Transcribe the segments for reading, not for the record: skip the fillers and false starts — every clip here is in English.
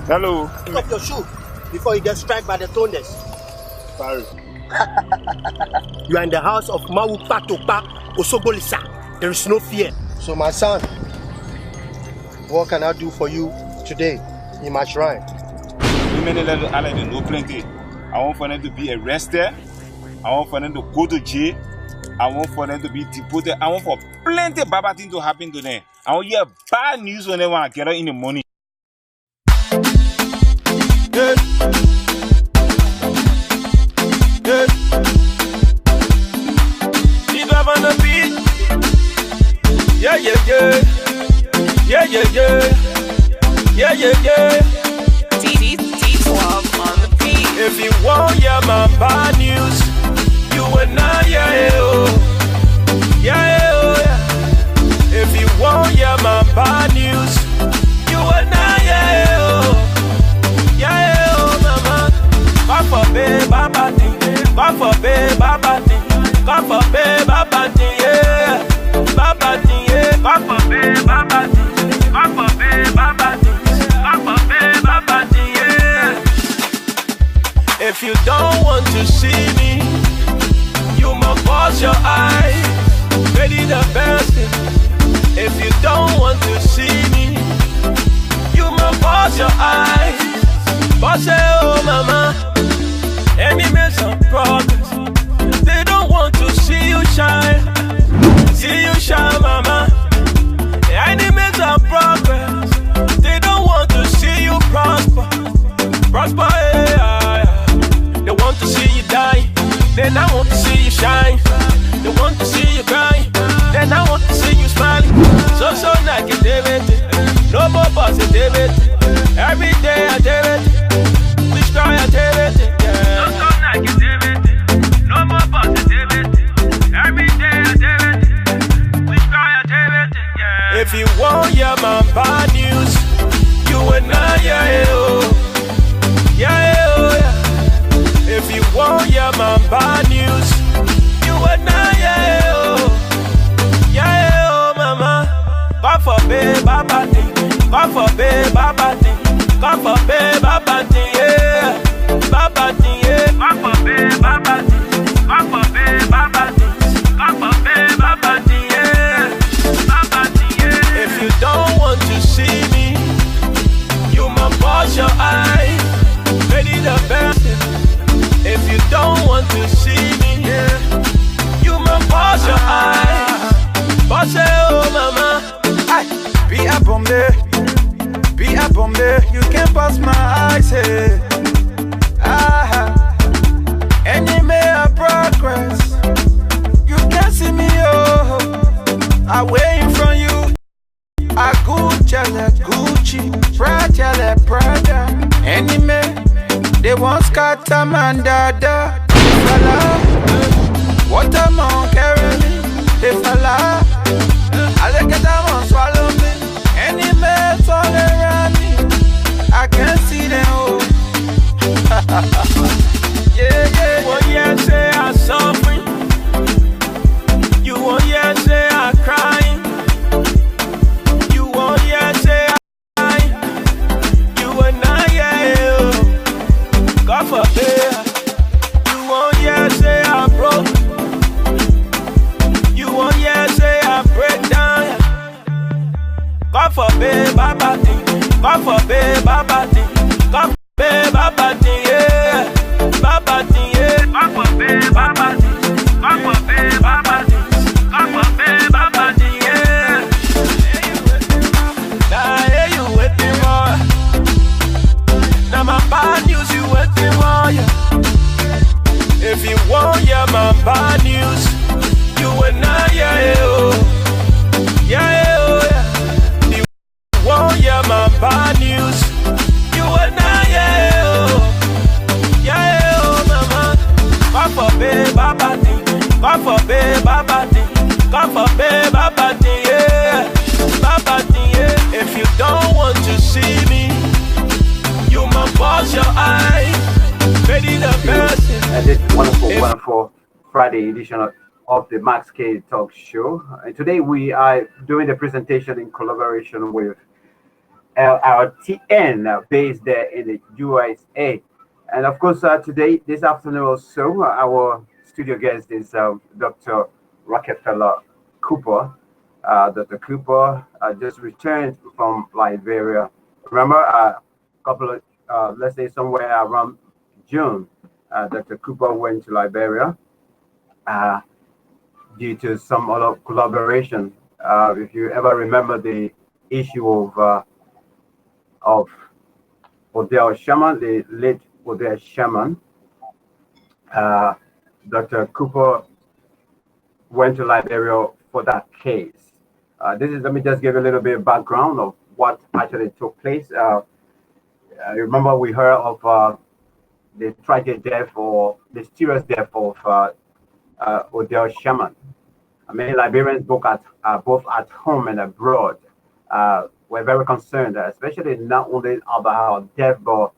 Hello. Pick up your shoe before you get struck by the thunders. Sorry. You are in the house of Mawu Patopa Osobolisa. There is no fear. So my son, what can I do for you today in my shrine? Many little islands know plenty. I want for them to be arrested. I want for them to go to jail. I want for them to be deported. I want for plenty bad things to happen to them. I want to hear bad news when they want to get out in the morning. Yeah. Yeah. Keep up on the beat. Yeah, yeah, yeah. Yeah, yeah, yeah. Yeah, yeah, yeah. T12 on the beat. If you want hear my bad news, you will not hear oh. Yeah, oh, yeah. If you want hear my bad news, you will not hear oh. Yeah, oh, mama. God forbid, baba thing. God forbid, baba thing. God forbid, baba thing, yeah. Baba thing, yeah. God forbid, baba thing. God forbid, baba thing. God forbid, baba thing, yeah. If you don't want to see me, you must close your eyes. Ready the best thing. If you don't want to see me, you must close your eyes. But say, oh mama, enemies of progress, they don't want to see you shine. See you shine, mama. Enemies of progress, they don't want to see you prosper. Prosper, yeah. They want to see you die, then I want to see you shine. They want to see you cry, then I want to see you smiling. So negativity, no more positivity. Every day I tell it, we try I tell it, yeah. So negativity, no more positivity. Every day I tell it, we try I tell it, yeah. If you want hear my bad news, you will not hear it, oh. Yeah, oh, yeah. If you want hear my bad news, you will not hear it, oh. Yeah, oh, mama. God forbid, baba thing. God forbid, baba thing. God forbid, baba thing, yeah. Baba thing, yeah. God forbid, baba thing. God forbid, baba thing. God forbid, baba thing, yeah. Baba thing, yeah. If you don't want to see me, you must close your eyes. Ready the best thing. If you don't want to see me, yeah, you must close your eyes. But say, oh mama, be a Bombay, you can't pass my eyes, hey. Enemy of progress, you can't see me, oh. I waiting from you. I Gucci, Prada. Enemy, they want scatter man dada. Fella, what am I carrying me? They fella, I look at them on swallow me. Any mess all around me, I can't see them all. Yeah, yeah. You won't hear say I'm suffering. You won't hear say I'm crying. You won't hear say I'm crying. You will not hear. God forbid. You won't hear say I'm broke. You won't hear say I break down. God forbid, baba thing. God forbid, baba thing. God forbid, baba thing, yeah. Baba thing, yeah. God forbid, baba thing. God forbid, baba thing. God forbid, baba thing, yeah. Now hey, you waiting more. Now my bad news you waiting more, yeah. If you want hear my bad news, you will not hear it, oh. Yeah, oh, yeah. You won't hear my bad news, you will not hear it, oh. Yeah, oh, mama. God forbid, baba thing. God forbid, baba thing. God forbid, baba thing, yeah. Baba thing, yeah. If you don't want to see me, you must close your eyes. Ready the person. This wonderful Friday edition of the Max K Talk Show. And today we are doing the presentation in collaboration with Lrtn, based there in the USA. And of course, today, this afternoon also, our studio guest is Dr. Rockefeller Cooper. Dr. Cooper just returned from Liberia. Remember, a couple of, let's say somewhere around June, Dr. Cooper went to Liberia uh, due to some other collaboration. If you ever remember the issue of Odell Sherman, the late Odell Sherman, uh, Dr. Cooper went to Liberia for that case. Let me just give a little bit of background of what actually took place. Remember, we heard of the tragic death or mysterious death of Odell Sherman. Many Liberians, both at home and abroad, were very concerned, especially not only about her death, but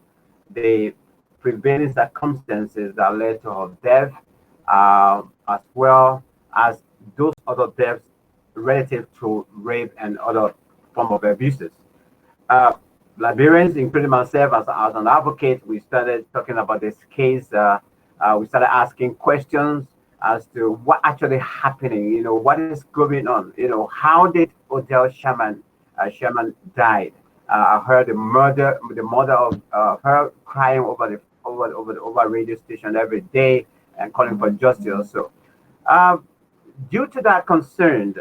the prevailing circumstances that led to her death, as well as those other deaths relative to rape and other form of abuses. Uh, Liberians, including myself as an advocate, we started talking about this case. We started asking questions as to what actually happening. What is going on. How did Odell Sherman died? I heard the mother of her crying over radio station every day and calling for justice. So, uh, due to that concern,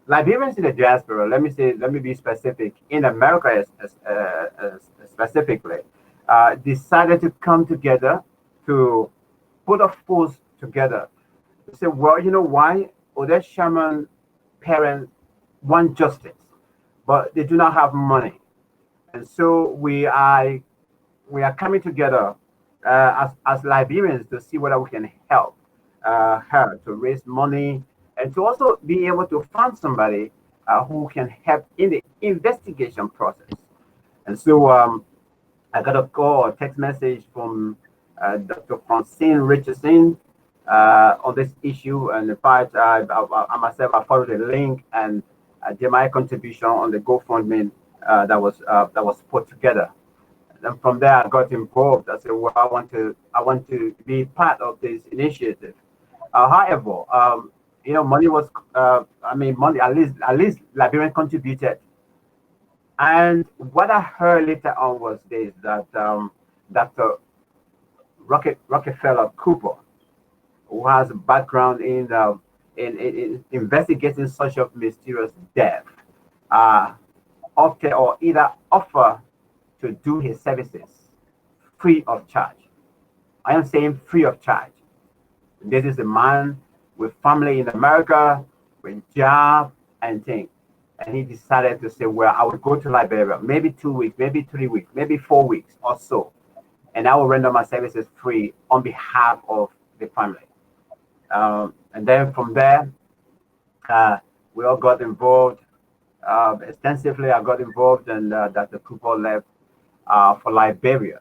Liberians in the diaspora, let me be specific, in America specifically, decided to come together to put a force together to say, well, you know why? Odell Sherman parents want justice, but they do not have money. And so we are coming together as Liberians to see whether we can help her to raise money and to also be able to find somebody who can help in the investigation process. And so I got a call, a text message from Dr. Francine Richardson on this issue. And in fact, I myself, I followed the link and I did my contribution on the GoFundMe that was put together. And from there, I got involved. I said, well, I want to be part of this initiative. However, money was, money, at least Liberian contributed. And what I heard later on was this, that Dr. Rockefeller Cooper, who has a background in investigating such a mysterious death, opted or either offer to do his services free of charge. I am saying free of charge. This is a man with family in America, with job and things. And he decided to say, well, I will go to Liberia, maybe 2 weeks, maybe 3 weeks, maybe 4 weeks or so. And I will render my services free on behalf of the family. And then from there, we all got involved extensively. I got involved, and Dr. Cooper left for Liberia.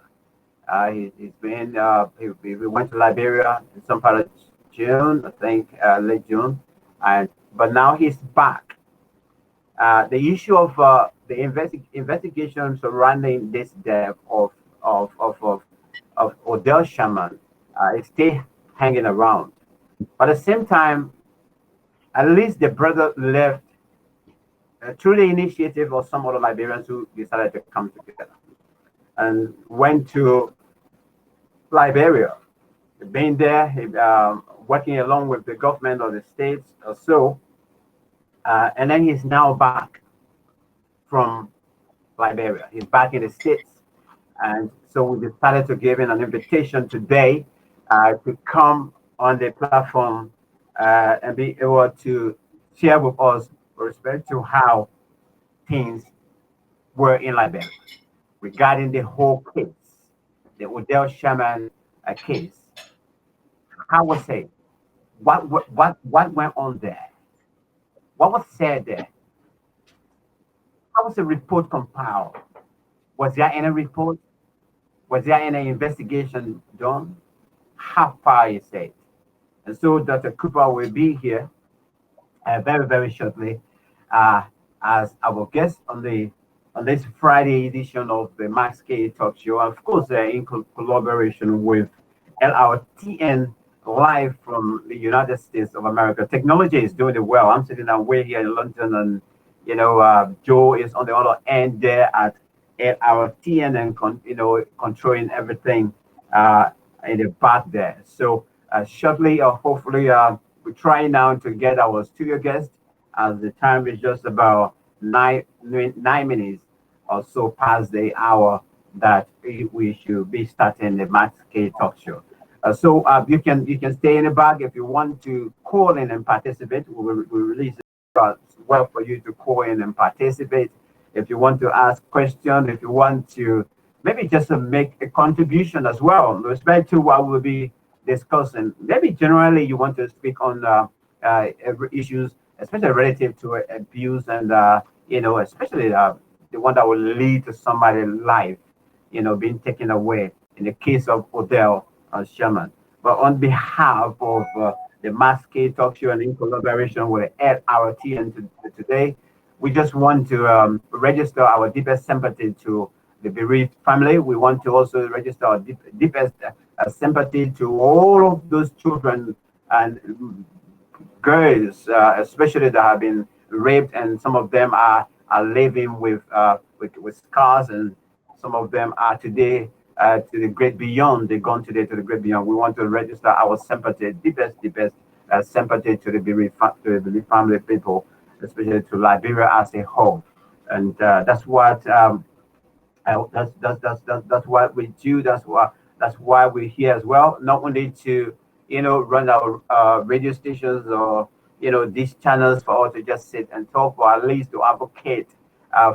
He's been, he went to Liberia in some part of June, I think, late June, but now he's back. The issue of the investigation surrounding this death of Odell Sherman is still hanging around. But at the same time, at least the brother left through the initiative of some other Liberians who decided to come together and went to Liberia. Being there, working along with the government of the states or so, and then he's now back from Liberia. He's back in the States. And so we decided to give him an invitation today to come on the platform and be able to share with us with respect to how things were in Liberia regarding the whole case, the Odell Sherman case. How was it? What went on there? What was said there? How was the report compiled? Was there any report? Was there any investigation done? How far is it? And so Dr. Cooper will be here very, very shortly as our guest on the on this Friday edition of the Max K Talk Show. Of course, in collaboration with Lrtn, live from the United States of America. Technology is doing it well. I'm sitting down way here in London, and Joe is on the other end there at Lrtn and controlling everything in the back there. So shortly, hopefully, we're trying now to get our studio guest, as the time is just about 9 minutes or so past the hour that we should be starting the Max K Talk Show. So you can stay in the back if you want to call in and participate. We'll release it as well for you to call in and participate. If you want to ask questions, if you want to maybe just make a contribution as well, with respect to what we'll be discussing. Maybe generally you want to speak on issues, especially relative to abuse and especially the one that will lead to somebody's life, being taken away. In the case of Odell Sherman. But on behalf of the Max K Talk Show and in collaboration with Lrtn today, we just want to register our deepest sympathy to the bereaved family. We want to also register our deepest sympathy to all of those children and girls, especially that have been raped, and some of them are living with scars, and some of them are today to the great beyond. They've gone today to the great beyond. We want to register our sympathy, deepest sympathy to the bereaved family people, especially to Liberia as a whole. And that's what that's what we do. That's why we're here as well. Not only to run our radio stations or these channels for us to just sit and talk, but at least to advocate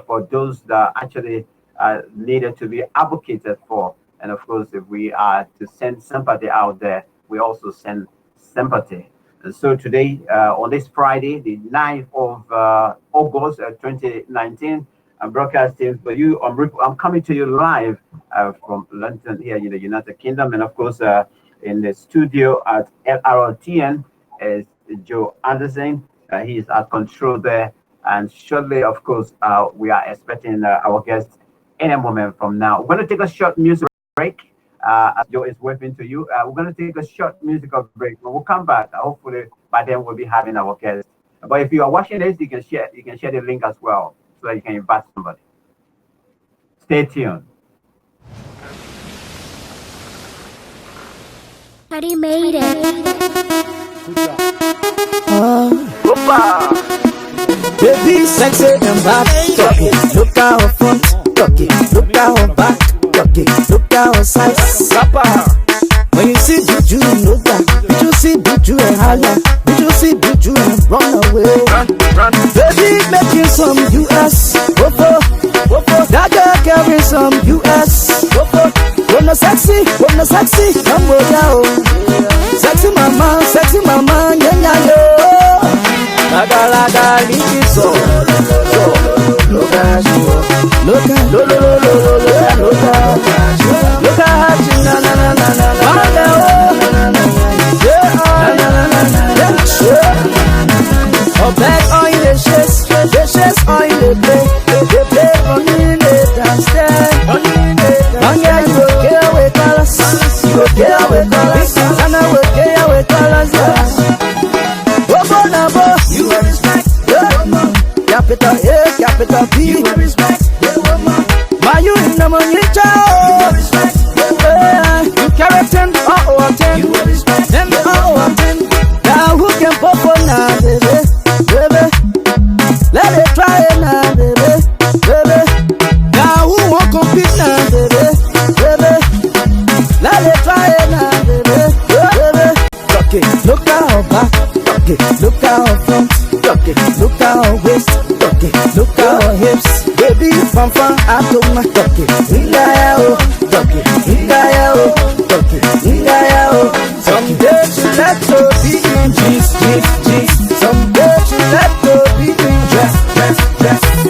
for those that actually needed to be advocated for. And of course, if we are to send sympathy out there, we also send sympathy. And so today, on this Friday, the 9th of August 2019, I'm broadcasting for you. I'm coming to you live from London here in the United Kingdom. And of course, in the studio at Lrtn is Joe Anderson. He is at control there. And shortly, of course, we are expecting our guest any moment from now. We're going to take a short music break as Joe is waving to you. We're going to take a short musical break. When we'll come back, hopefully by then we'll be having our guest. But if you are watching this, you can share the link as well, so that you can invite somebody. Stay tuned. Already made it. Baby, sexy and back, talk it. Look at her front, talk it. Look at her back, talk it. Look at her size. When you see Buju, know that. Buju see Buju and holla. Buju see Buju and run away. Baby, making some US. That girl carrying some US. Wanna sexy, come with ya. Sexy mama, yeah, yo. Laga, leave it so. Look at you, oh, back on the chest on the play on the downstairs. On yeah, you go get with colors, and I will get with colors. Oh, you are respect, capital A, capital B. You are respect, my you in the money, child. You carry 10, or 10. You are respect, 10, or 10. Now who can pop on now, baby? Let it try it now, baby. Now who won't compete now, baby? Let it try it now, baby. Look at her back, look at her front, look at her waist, look at her hips. Baby, from I told my someday she let her be in jeans. Someday she let her be in dress.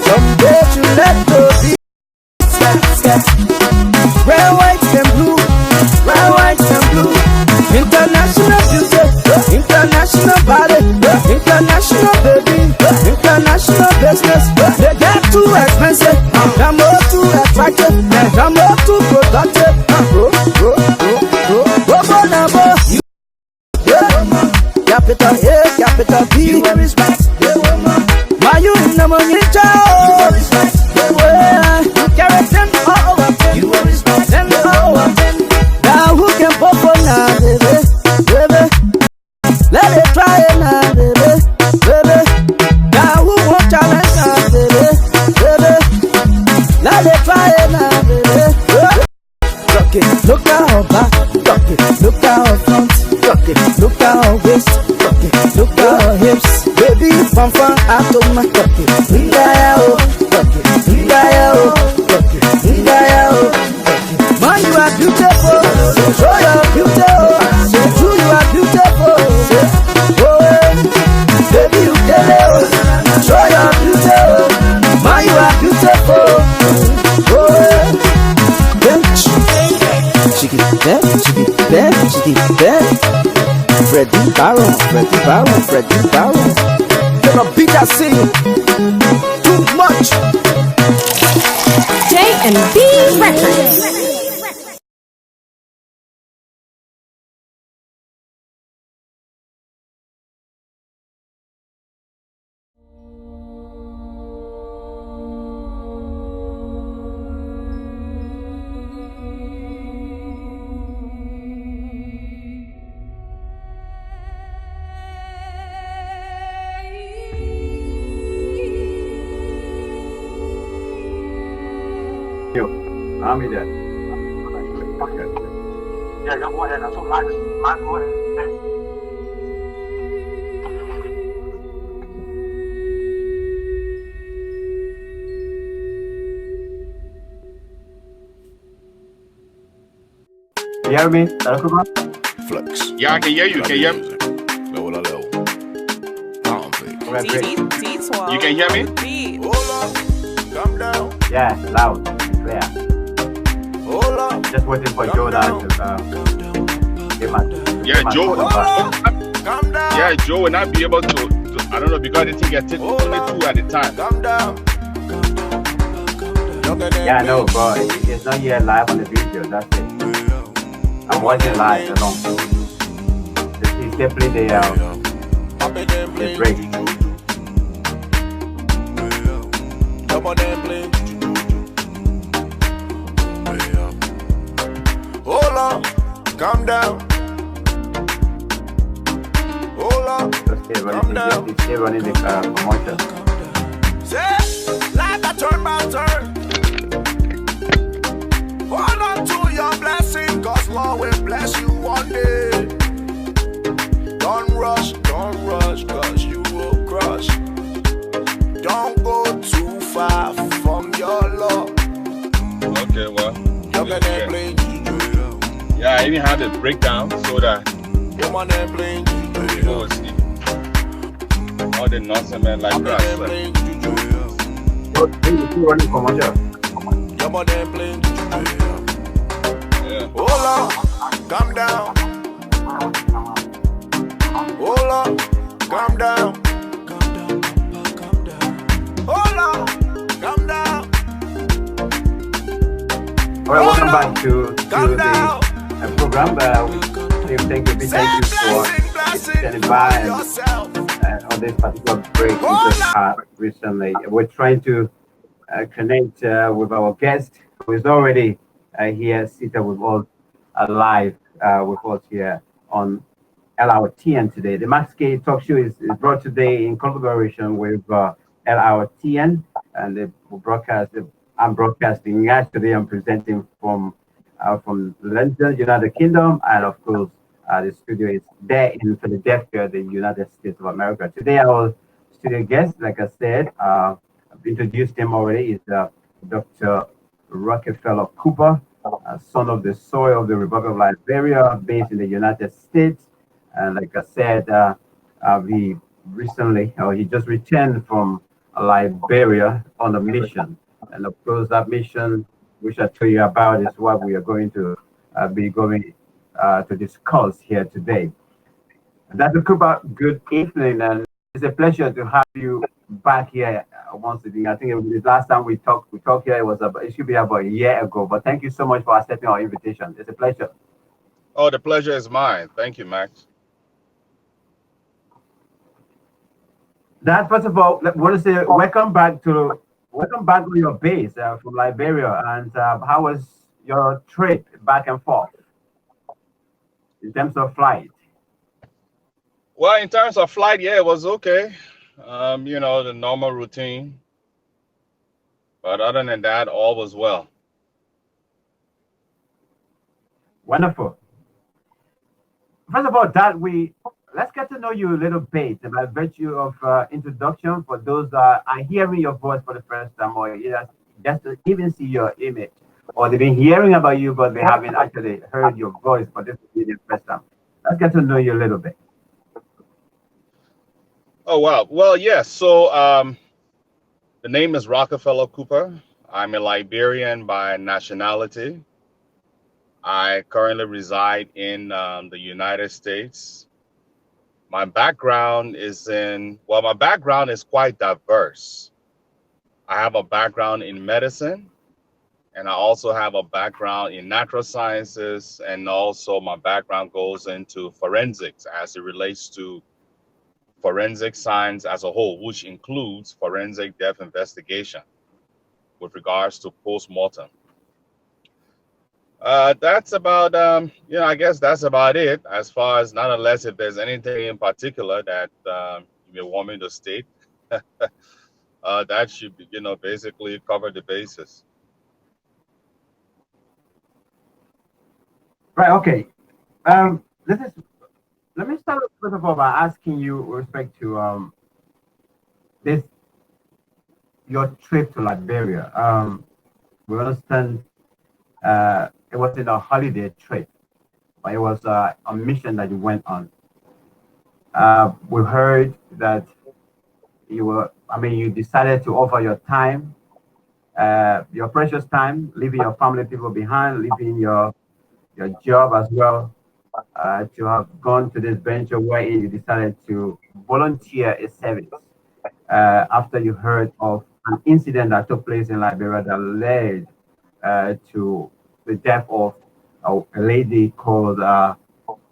Someday she let her be red, white and blue. International beauty, international body, international baby, international business. They get too expensive. I'm more too attractive, I'm more too productive. You, capital A, capital B. You will respect the woman. Why you in the money, child? You will respect the woman. You carry them all over. You will respect them all over. Now who can pop for now, baby? Let it try it now, baby. Now who won't challenge now, baby? Let it try it now, baby. Rock it, look at her back. Rock it, look at her front. Rock it, look at her waist. Rock it, look at her hips. Baby, from out of my rock it. Rock it, rock it, man, you are beautiful. Show your beauty. So true, you are beautiful. Oh, baby, you get it. Show your beauty. Man, you are beautiful. Oh, chicky, Freddie Barron. You're a beat I see too much. J&B Records. I'm in there. Yeah, go ahead. That's what my go ahead. You hear me? Flex. Yeah, I can hear you. Can you hear me? Level. Pound play. Right, great. You can hear me? Hold up. Calm down. Yeah, loud, clear. Hold up. Just waiting for Joe now to give us. Yeah, Joe. Calm down. Yeah, Joe will not be able to I don't know, because the thing gets only two at a time. Calm down. Yeah, no, bro. It's not yet live on the video. That's it. I'm watching live alone. It's definitely the break. Hold up, calm down. Hold up, calm down. He's still running the promotion. Say, life a turn by turn. Hold on to your blessing, cause Lord will bless you one day. Don't rush, cause you will crush. Don't go too far from your Lord. Okay, well. You're gonna play juju. Yeah, I even had a breakdown so that You're gonna play juju. will see all the nonsense man like I'm that. gonna play juju. He's still running promotion. You're gonna play juju. Yeah. Hold up, calm down. Hold up, calm down. Hold up, calm down. All right, welcome back to Calm the down. program. Thank you for standing by and, on this particular break we just had recently. We're trying to connect with our guest who is already here, seated with us, live with us here on Lrtn today. The Max K Talk Show is brought today in collaboration with Lrtn, and I'm broadcasting yesterday. I'm presenting from London, United Kingdom, and of course, the studio is there in Philadelphia, the United States of America. Today, our studio guest, like I said, I've introduced him already, is Dr. Rockefeller Cooper, son of the soil of the Republic of Liberia, based in the United States. And like I said, he just returned from Liberia on a mission. And of course, that mission, which I tell you about, is what we are going to be going to discuss here today. Dr. Cooper, good evening, and it's a pleasure to have you back here once again. I think the last time we talked here, it should be about a year ago. But thank you so much for accepting our invitation. It's a pleasure. Oh, the pleasure is mine. Thank you, Max. Dad, first of all, I want to say welcome back on your base from Liberia, and how was your trip back and forth in terms of flight? Well, in terms of flight, yeah, it was okay. The normal routine. But other than that, all was well. Wonderful. First of all, Dad, let's get to know you a little bit by virtue of introduction for those that are hearing your voice for the first time, or just to even see your image, or they've been hearing about you but they haven't actually heard your voice for this will be the first time. Let's get to know you a little bit. Oh, wow. Well, yes. So the name is Rockefeller Cooper. I'm a Liberian by nationality. I currently reside in the United States. My background is quite diverse. I have a background in medicine, and I also have a background in natural sciences, and also my background goes into forensics as it relates to forensic science as a whole, which includes forensic death investigation with regards to post-mortem. That's about, I guess that's about it as far as, not unless if there's anything in particular that you may want me to state. That should be, basically cover the basis. Right. Okay. Let me start first of all by asking you with respect to this your trip to Liberia. We understand it wasn't a holiday trip, but it was a mission that you went on. We heard that you decided to offer your time, your precious time, leaving your family people behind, leaving your job as well, to have gone to this venture where you decided to volunteer a service after you heard of an incident that took place in Liberia that led to the death of a lady called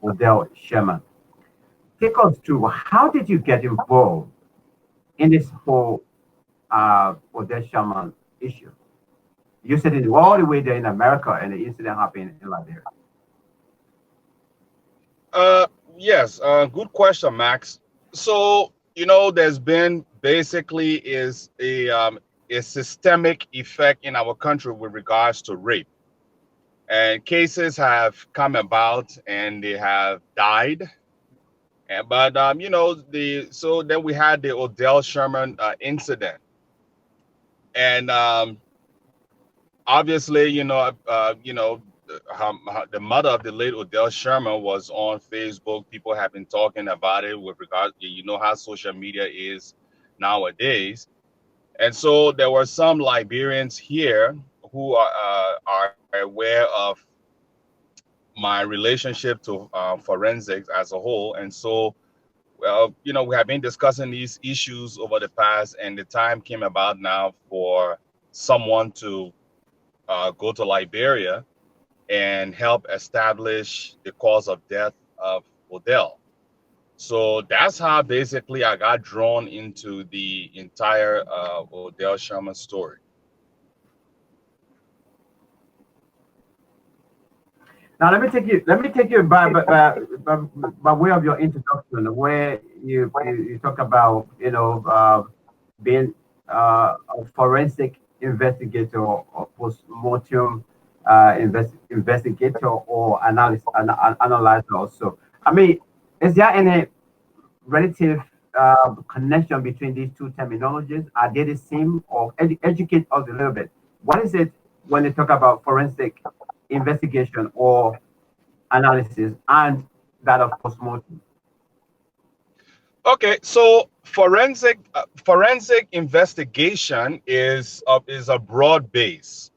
Odell Sherman. Take us through, how did you get involved in this whole Odell Sherman issue? You said it all the way there in America, and the incident happened in Liberia. Yes, good question, Max. So, there's been basically is a systemic effect in our country with regards to rape. And cases have come about and they have died. But so then we had the Odell Sherman incident. And obviously, the mother of the late Odell Sherman was on Facebook. People have been talking about it with regard, how social media is nowadays. And so there were some Liberians here who are aware of my relationship to forensics as a whole. And so, we have been discussing these issues over the past, and the time came about now for someone to go to Liberia and help establish the cause of death of Odell. So that's how basically I got drawn into the entire Odell Sherman story. Now let me take you by way of your introduction, where you talk about being a forensic investigator or post-mortem investigator or analyzer also. Is there any relative connection between these two terminologies? Are they the same, or educate us a little bit? What is it when they talk about forensic investigation or analysis and that of postmortem? Okay, so forensic investigation is a broad base.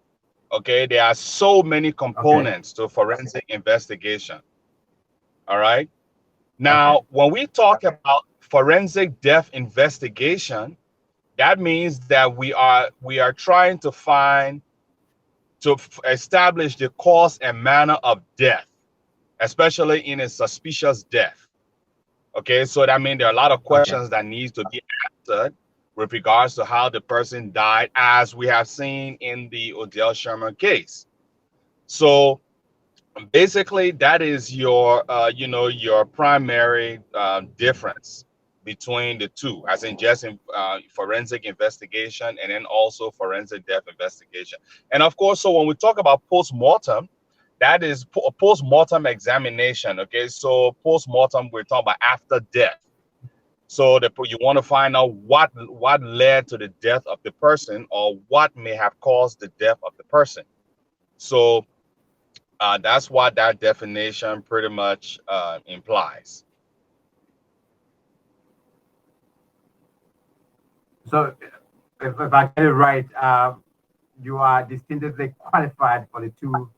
Okay, there are so many components to forensic investigation. All right. Now, when we talk about forensic death investigation, that means that we are trying to establish the cause and manner of death, especially in a suspicious death. Okay, so that means there are a lot of questions that needs to be answered with regards to how the person died, as we have seen in the Odell Sherman case. So basically, that is your your primary difference between the two, as in just in forensic investigation and then also forensic death investigation. And of course, so when we talk about post-mortem, that is a post-mortem examination. Okay, so post-mortem, we're talking about after death. So you want to find out what led to the death of the person, or what may have caused the death of the person. So that's what that definition pretty much implies. So, if I get it right, you are distinctively qualified for the two,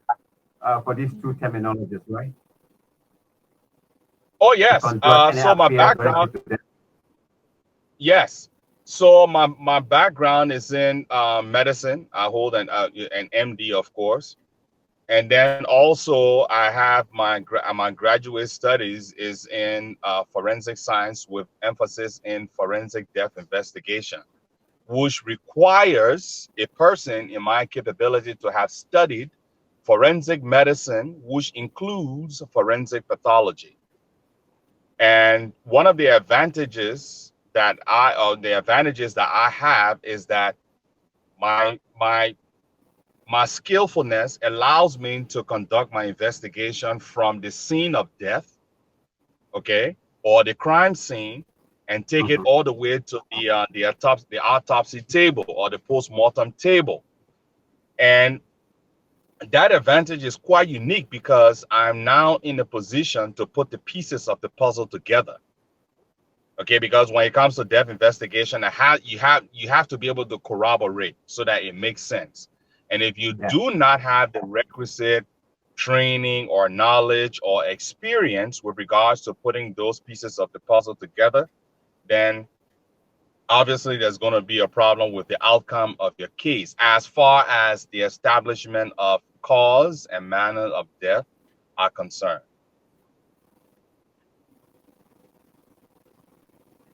for these two terminologies, right? Oh yes. So my background. Yes. So my background is in medicine. I hold an MD, of course, and then also I have my graduate studies is in forensic science with emphasis in forensic death investigation, which requires a person in my capability to have studied forensic medicine, which includes forensic pathology. And one of the advantages that I have is that my skillfulness allows me to conduct my investigation from the scene of death, okay, or the crime scene, and take it all the way to the autopsy table or the post-mortem table. And that advantage is quite unique because I'm now in a position to put the pieces of the puzzle together. Okay, because when it comes to death investigation, you have to be able to corroborate so that it makes sense. And if you do not have the requisite training or knowledge or experience with regards to putting those pieces of the puzzle together, then obviously there's going to be a problem with the outcome of your case as far as the establishment of cause and manner of death are concerned.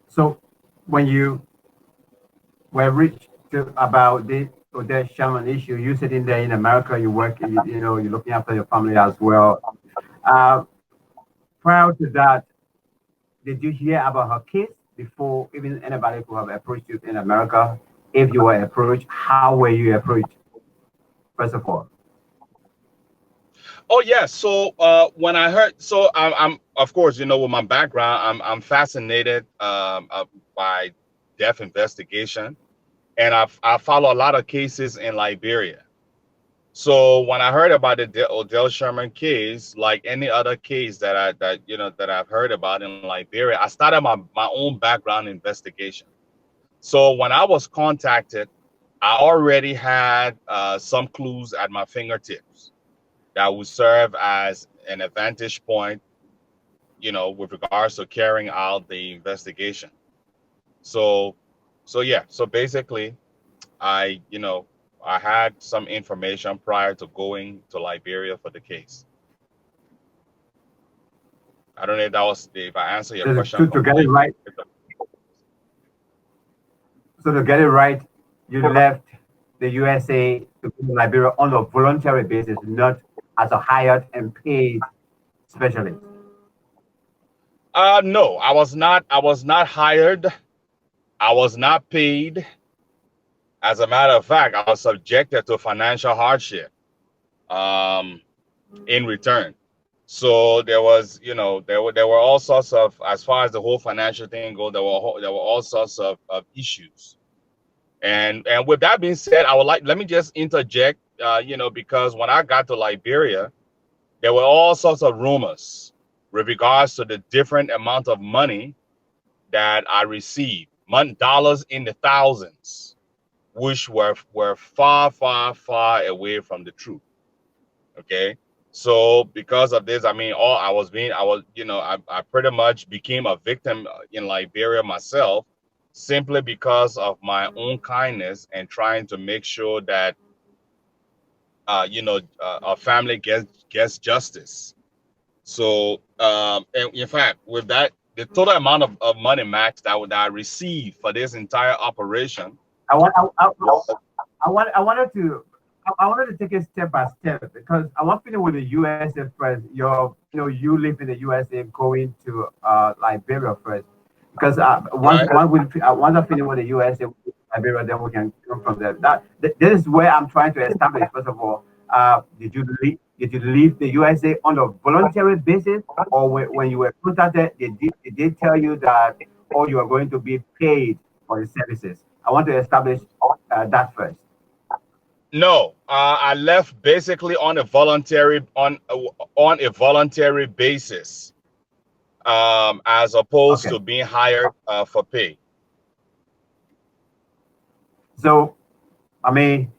So when you were reached about the Odell Sherman issue, you sitting there in America, you work, you're looking after your family as well. Prior to that, did you hear about her case before even anybody could have approached you in America? If you were approached, how were you approached, first of all? Oh yes. So when I heard, so I'm of course, with my background, I'm fascinated by death investigation, and I follow a lot of cases in Liberia. So when I heard about the Odell Sherman case, like any other case that I've heard about in Liberia, I started my own background investigation. So when I was contacted, I already had some clues at my fingertips that would serve as an advantage point, with regards to carrying out the investigation. So yeah. So basically, I had some information prior to going to Liberia for the case. I don't know if I answer your question. To get it right. So to get it right, you left the USA to go to Liberia on a voluntary basis, not as a hired and paid specialist. No, I was not hired. I was not paid. As a matter of fact, I was subjected to financial hardship in return. So there was, there were all sorts of, as far as the whole financial thing goes, there were all sorts of issues. And with that being said, let me just interject, because when I got to Liberia, there were all sorts of rumors with regards to the different amount of money that I received, dollars in the thousands, which were far, far, far away from the truth. Okay. So because of this, I pretty much became a victim in Liberia myself, simply because of my own kindness and trying to make sure that our family gets justice. So, and in fact, with that, the total amount of money, Max, that I received for this entire operation I want was I wanted to take it step by step because I want to with the USA first. You live in the USA, going to Liberia first, because right. once I finish with the USA, Liberia, then we can come from there. This is where I'm trying to establish. First of all, did you leave the USA on a voluntary basis, or when you were contacted, did they tell you that you are going to be paid for the services? I want to establish that first. No, I left basically on a voluntary basis, as opposed Okay. to being hired for pay. So, I mean,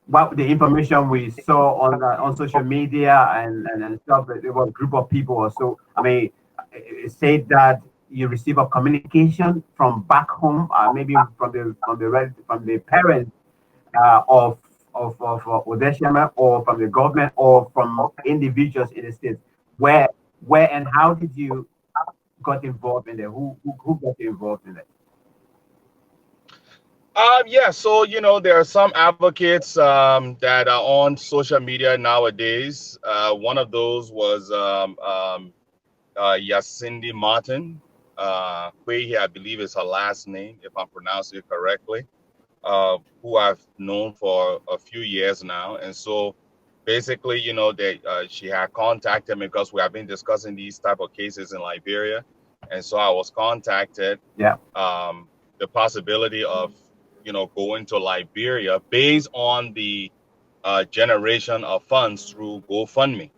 what the information we saw on social media and stuff, it was a group of people or so. I mean, it said that you receive a communication from back home, maybe from the parents of Odeshama, or from the government, or from individuals in the states. Where and how did you got involved in it? Who got you involved in it? Yeah, so there are some advocates that are on social media nowadays. One of those was Yacindi Martin. Kwehi, I believe is her last name, if I'm pronouncing it correctly. Who I've known for a few years now, and so basically, she had contacted me because we have been discussing these type of cases in Liberia, and so I was contacted. Yeah. The possibility of going to Liberia based on the generation of funds through GoFundMe.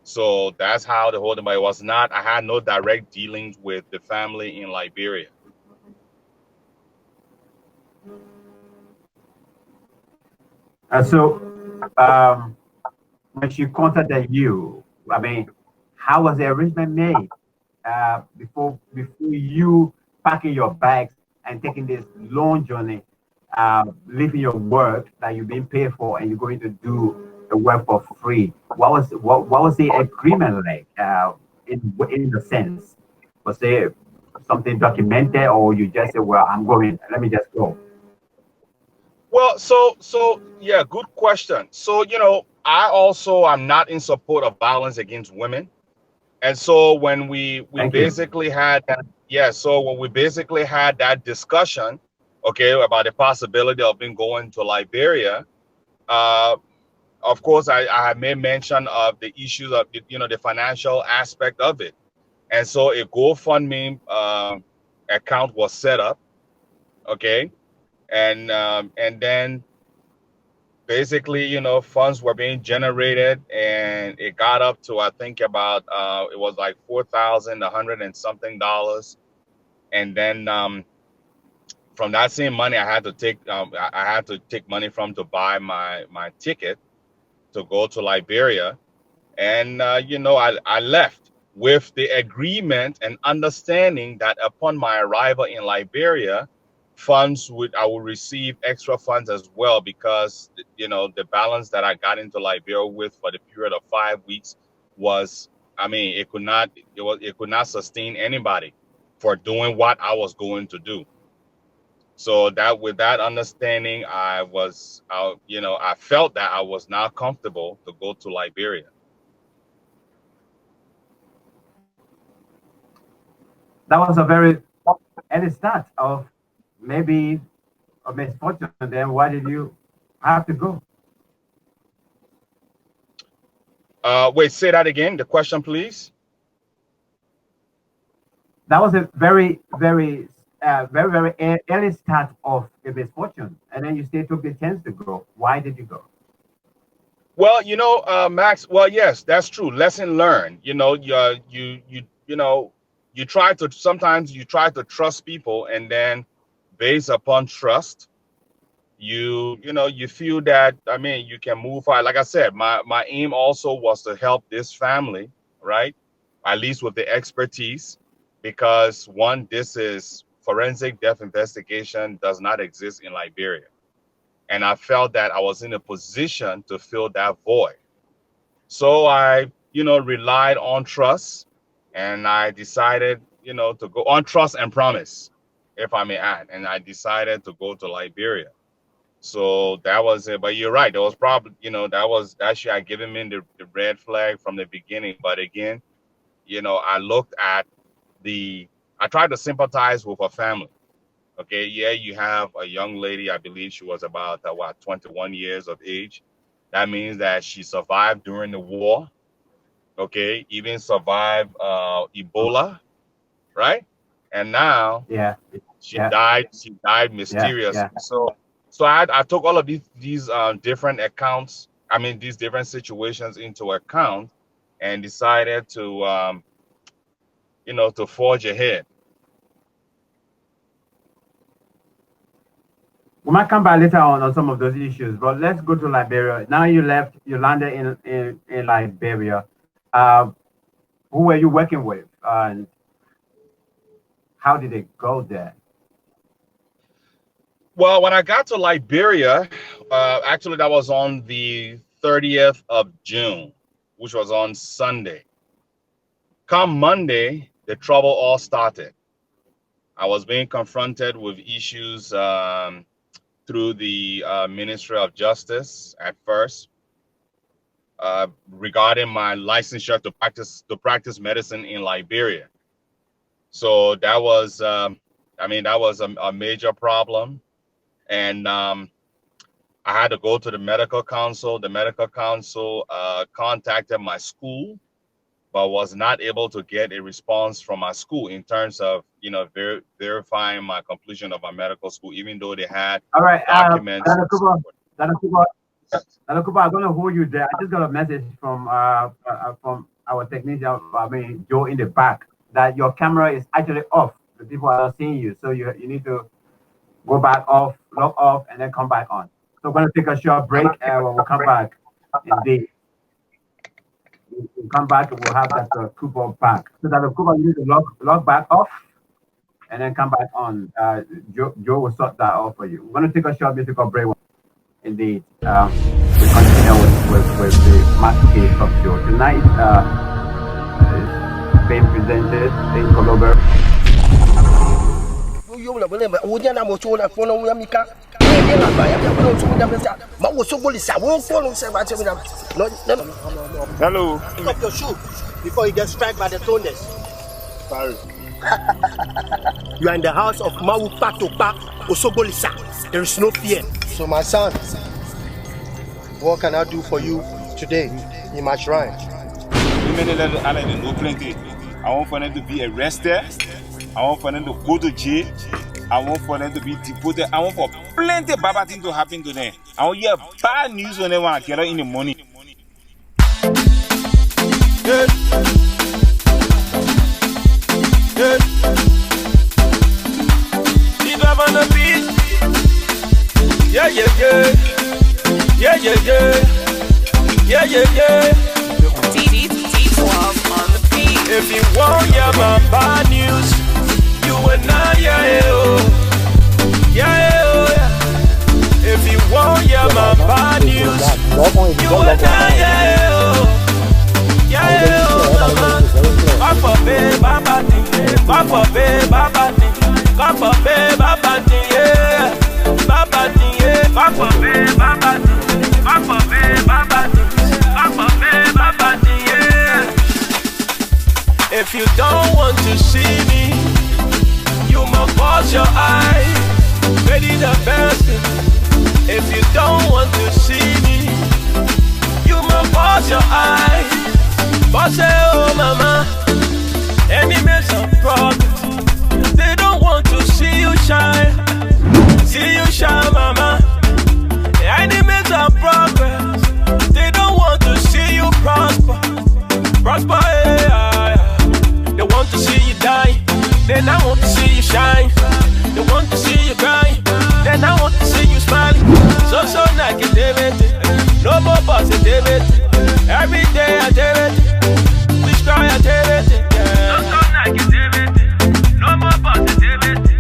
So that's how the whole thing. But it was not. I had no direct dealings with the family in Liberia. So, when she contacted you, I mean, how was the arrangement made before you packing your bags and taking this long journey, leaving your work that you've been paid for, and you're going to do the work for free? What was the agreement like? In the sense, was there something documented, or you just said, "Well, I'm going. Let me just go"? Well, so yeah, good question. So, I also am not in support of violence against women. And so when we Thank you. basically had that, yeah, so when we basically had that discussion, okay, about the possibility of being going to Liberia, of course, I had made mention of the issues of the financial aspect of it. And so a GoFundMe account was set up, okay, and then basically, funds were being generated, and it got up to, I think, about it was like $4,100 and something. And then from that same money, I had to take money from to buy my ticket to go to Liberia. And I left with the agreement and understanding that upon my arrival in Liberia, I will receive extra funds as well, because the balance that I got into Liberia with for the period of 5 weeks was, I mean, it could not sustain anybody for doing what I was going to do. So that with that understanding, I felt that I was now comfortable to go to Liberia. That was a very early start of maybe a misfortune. Then why did you have to go? Wait, say that again. The question, please. That was a very, very, very early start of a misfortune, and then you still took the chance to go. Why did you go? Well, Max. Well, yes, that's true. Lesson learned. You try to sometimes you try to trust people, and then based upon trust, you feel that, I mean, you can move forward. Like I said, my aim also was to help this family, right? At least with the expertise, because one, this is forensic death investigation does not exist in Liberia. And I felt that I was in a position to fill that void. So I, relied on trust, and I decided, to go on trust and promise, if I may add. And I decided to go to Liberia. So that was it. But you're right. There was probably, that should have given me the red flag from the beginning. But again, I looked at I tried to sympathize with her family. Okay, yeah, you have a young lady, I believe she was about, 21 years of age. That means that she survived during the war. Okay, even survived Ebola, right? And now she died mysteriously. Yeah. So I took all of these different accounts, these different situations into account, and decided to to forge ahead. We might come back later on some of those issues, but let's go to Liberia. Now you landed in Liberia. Who were you working with, and how did it go there? Well, when I got to Liberia, actually that was on the 30th of June, which was on Sunday. Come Monday, the trouble all started. I was being confronted with issues through the Ministry of Justice at first regarding my licensure to practice medicine in Liberia. So that was, that was a major problem. And I had to go to the medical council. The medical council contacted my school, but was not able to get a response from my school in terms of, verifying my completion of my medical school, even though they had documents. Dr. Cooper, I'm going to hold you there. I just got a message from our technician, Joe in the back, that your camera is actually off. The people are not seeing you, so you need to go back off, log off, and then come back on. So we're going to take a short break, and when we come back, indeed, we'll come back and we'll have Dr. Cooper back. So Dr. Cooper, you need to log back off, and then come back on. Joe will sort that out for you. We're going to take a short musical break. Indeed, we continue with the Master K Talk Show. Tonight, being presented in Colombia. Hello. Pick up your shoe before you get struck by the thorns. Sorry. You are in the house of Mawu Patopa Osobolisa. There is no fear. So my son, what can I do for you today in my shrine? I want for them to be arrested. I want for them to go to jail. I want for them to be deported. I want for plenty of bad things to happen to them. I want to hear bad news when they want to get out in the morning. Yeah. Yeah. Leave up on the beat. Yeah, yeah, yeah. Yeah, yeah, yeah. Yeah, yeah, yeah. T12 on the beat. If you want hear my bad news, you and I, yeah, oh. Yeah, oh, yeah. If you want hear my bad news, you and I, yeah, oh. Yeah, oh, mama. Papa, babe, papa, papa, babe, papa, papa, babe, papa, yeah. Papa, yeah. Papa, babe, papa, papa, babe, papa, papa, babe, papa, yeah. If you don't want to see me, you must close your eyes. Ready the best. If you don't want to see me, you must close your eyes. But say, oh mama, enemies of progress, they don't want to see you shine. See you shine, mama. Enemies of progress, they don't want to see you prosper. Prosper, yeah. They want to see you die, then I want to see you shine. They want to see you cry, then I want to see you smiling. So negativity, no more positivity. Every day I do it, we try I do it, yeah. So negativity, no more positivity.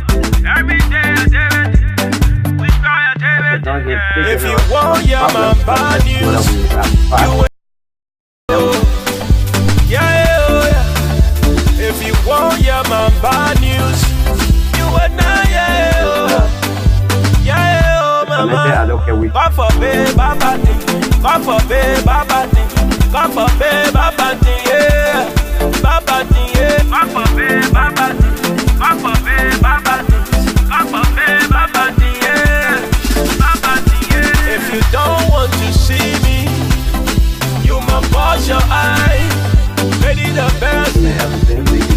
other ways as fast. If you want your man bad news, you and I, mama. God forbid, Baba thing. God forbid, Baba thing. God forbid, Baba thing, yeah. Baba thing, yeah. God forbid, Baba thing. God forbid, Baba thing. God forbid, Baba thing, yeah. Baba thing, yeah. If you don't want to see me, you must wash your eyes. Ready the best.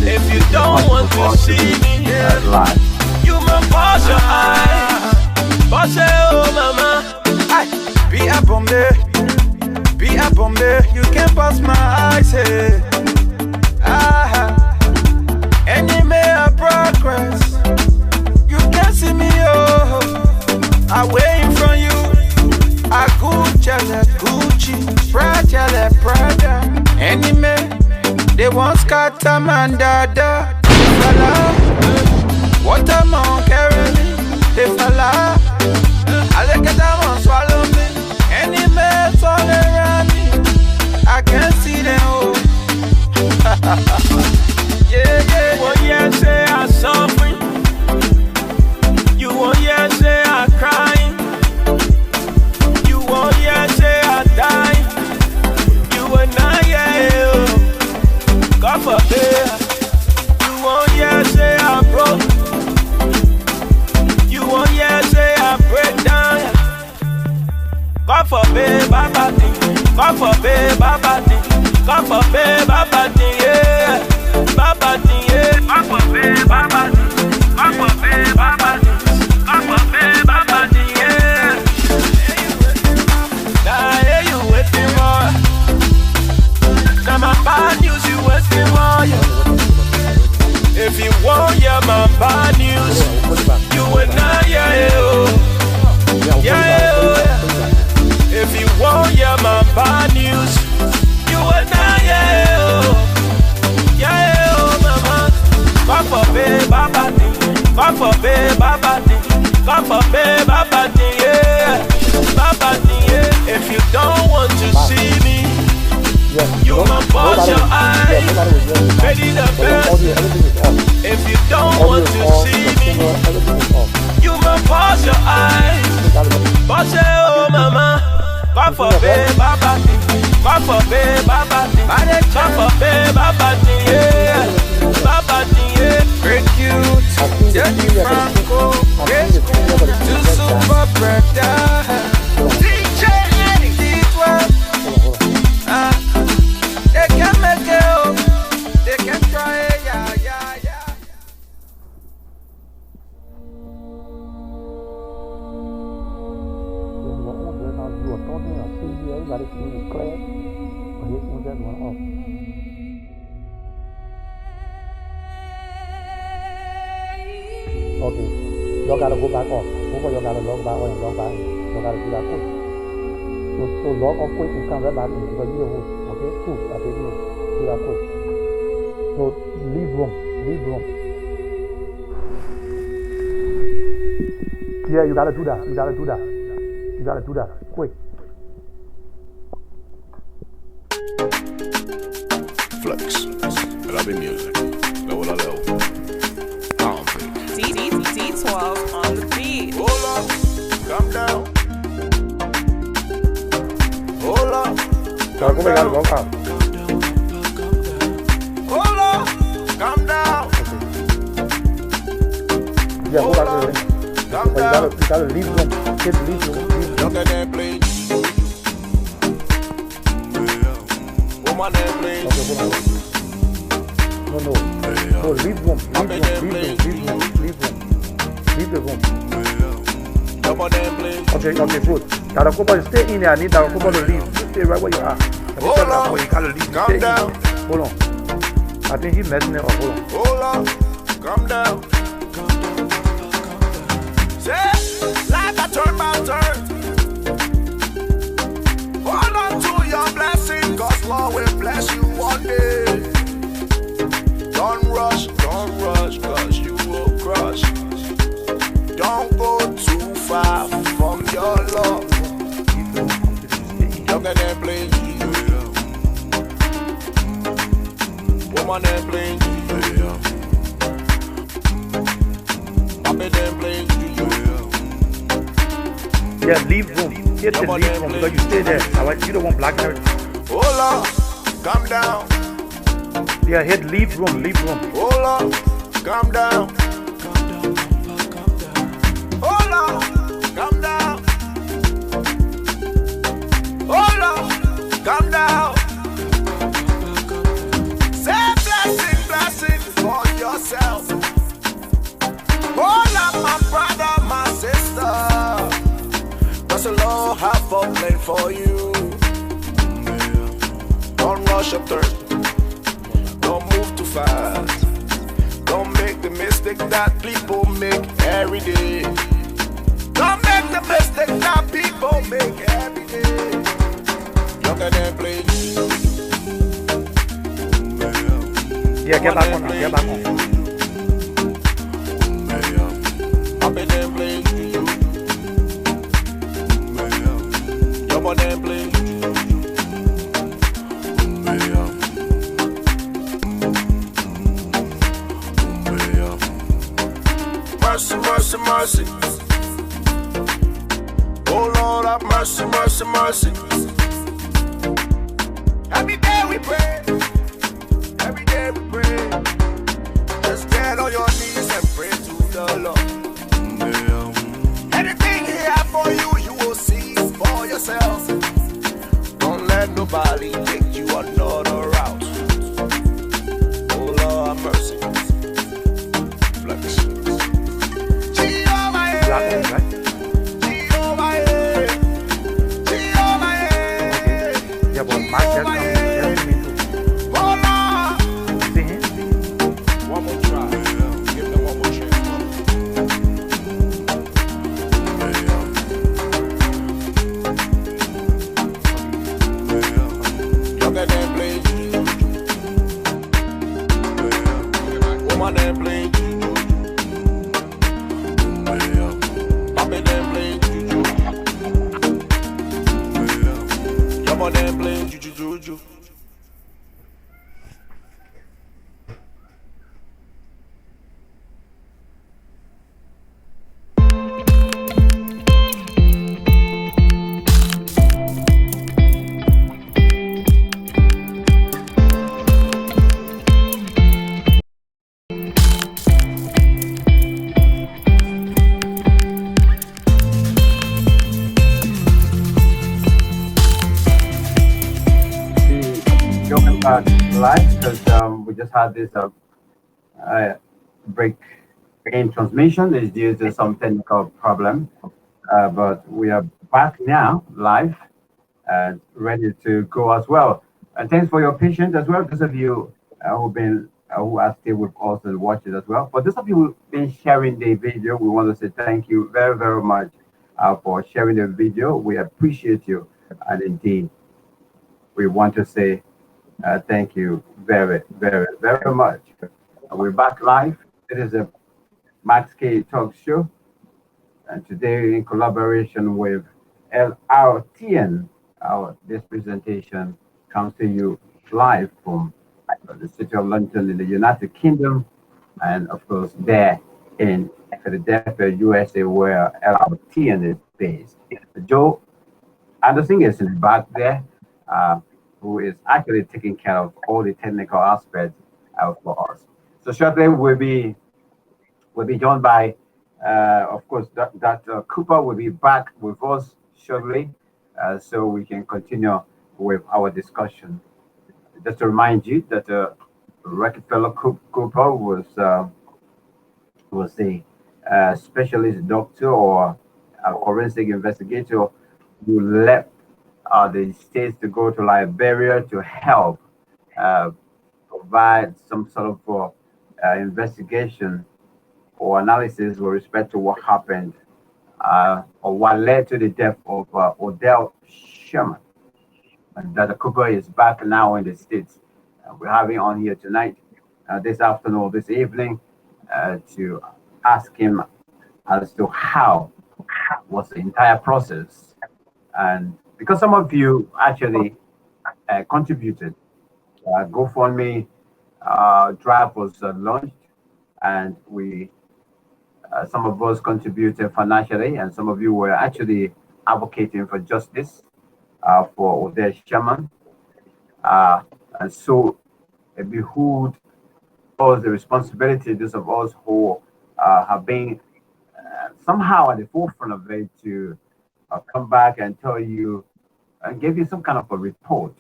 If you don't want to see me, you must wash your eyes. Boss, oh mama, Be a Bombay, you can pass my eyes, hey. Enemy of progress, you can see me, oh. I waiting from you, I Gucci, Prada. Enemy, they want scatter man, dada. What I'm on carrying, they fella. I look at them and swallow me. Any mess all around me, I can't see them all. yeah. One year say I'm suffering, you one year say I'm crying, you one year say I'm dying, you and I, God forbid. You one year say I'm broke, you one year say I break down. God forbid, Baba thing. God forbid, Baba thing. God forbid, Baba thing, yeah. Baba thing, yeah. God forbid, Baba thing. God forbid, Baba thing. God forbid, Baba thing, yeah. Now here you waiting for. Now my bad news you waiting for, yeah. If you want your my bad news, you and I, If you want your my bad news, you and I, mama. God forbid, Baba thing. God forbid, Baba thing. God forbid, Baba thing, yeah. Baba thing, yeah. If you don't want to see me, you must wash your eyes. Ready the best. If you don't want to see me, you must wash your eyes. Boss, oh mama. God forbid, Baba thing. God forbid, Baba thing. God forbid, Baba thing, yeah. Baba thing, yeah. Great cute, Jenny Franco, great to super brother. DJ Eddie, they can make it, they can try, yeah. Everybody see the class, but this one just went off. Okay, y'all gotta go back off. Y'all gotta log back on and log back in. Y'all gotta do that quick. So log off quick and come right back in because you're the host. Okay, cool. Okay, do that quick. So leave room. Yeah, you gotta do that. You gotta do that quick. Flex, grabby music, luego la leo. D12 on the beat. Hold up, calm down. Hold up, calm down. Hold up, calm down. Yeah, hold on. Calm down. You gotta leave room. Look at that play. Woman that play. No, leave room. Leave the room. Okay, good. Darakoba, stay in there. I need Darakoba to leave. Stay right where you are. Hold on. You gotta leave. Calm down. Hold on. I think he's messing it up. Hold on. Calm down. Say, life a turn by turn. Hold on to your blessing, 'cause Lord will bless you one day. Don't rush, 'cause you will crush. Don't go too far from your love. Look at playing juju. Woman them playing juju. Papi them playing juju. Yeah, leave room. Hit the leave room because you stay there. You don't want black nerds. Hold up, calm down. Yeah, hit leave room. Hold up, calm down. Hold up, calm down. Hold up, calm down. Say blessing for yourself. Hold up, my brother, my sister. Cause the Lord have a plan for you. Don't rush your turn. Don't move too fast. Don't make the mistake that people make every day. Don't make the mistake that people make every day. Younger than playing. Yeah, get back on now. Get back on. Papi them playing juju. Your boy them playing juju. Mercy, mercy, mercy. Oh Lord, have mercy, mercy, mercy. Every day we pray. Every day we pray. Just get on your knees and pray to the Lord. Anything He has for you, you will see for yourself. Don't let nobody take you another route. Oh Lord, have mercy. Flex. Black one, right? Yeah, but Mark just come me too. See him? One more try. Give them one more chance. Younger than playing juju. Woman than playing juju. Papi than playing juju. Your boy than playing juju juju. Live because we just had this break in transmission is due to some technical problem, but we are back now live and ready to go as well. And thanks for your patience as well. Those of you who are still with us and watch it as well. For those of you who've been sharing the video, we want to say thank you very, very much for sharing the video. We appreciate you, and indeed, we want to say thank you very, very, very much. We're back live. It is a Max K talk show, and today in collaboration with Lrtn, this presentation comes to you live from the city of London in the United Kingdom, and of course there in Philadelphia, USA, where Lrtn is based. Joe Anderson is in the back there, who is actually taking care of all the technical aspects for us. So shortly we'll be joined by, of course, Dr. Cooper will be back with us shortly, so we can continue with our discussion. Just to remind you that Rockefeller Cooper was a specialist doctor or a forensic investigator who left the States to go to Liberia to help provide some sort of investigation or analysis with respect to what happened or what led to the death of Odell Sherman. And Dr. Cooper is back now in the States. We're having on here tonight, this afternoon, this evening, to ask him as to how was the entire process and because some of you actually contributed. GoFundMe drive was launched, and we some of us contributed financially, and some of you were actually advocating for justice for Odell Sherman. And so it behooved us the responsibility, those of us who have been somehow at the forefront of it, to come back and tell you and give you some kind of a report.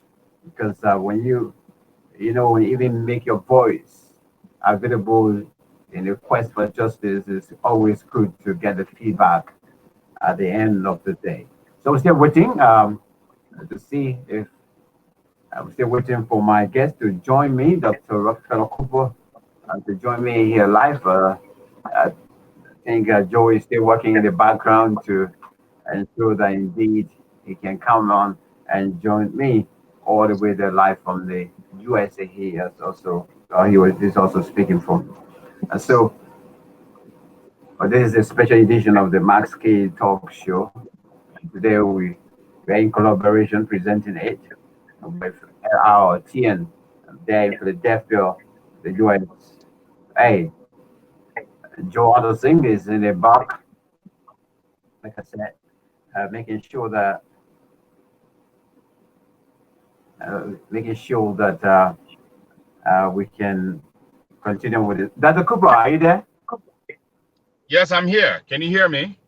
Because when when you even make your voice available in the quest for justice, it's always good to get the feedback at the end of the day. So we're still waiting to see if I'm still waiting for my guest to join me, Dr. Rockefeller Cooper, to join me here live. I think Joe is still working in the background to ensure that indeed he can come on and join me all the way there live from the USA. He is also he's also speaking from. And so this is a special edition of the Max K Talk Show. Today we're in collaboration presenting it with Lrtn there in Philadelphia, the US. Hey, Joe Anderson is in the back, like I said, making sure that we can continue with it. Dr. Cooper, are you there? Yes, I'm here. Can you hear me?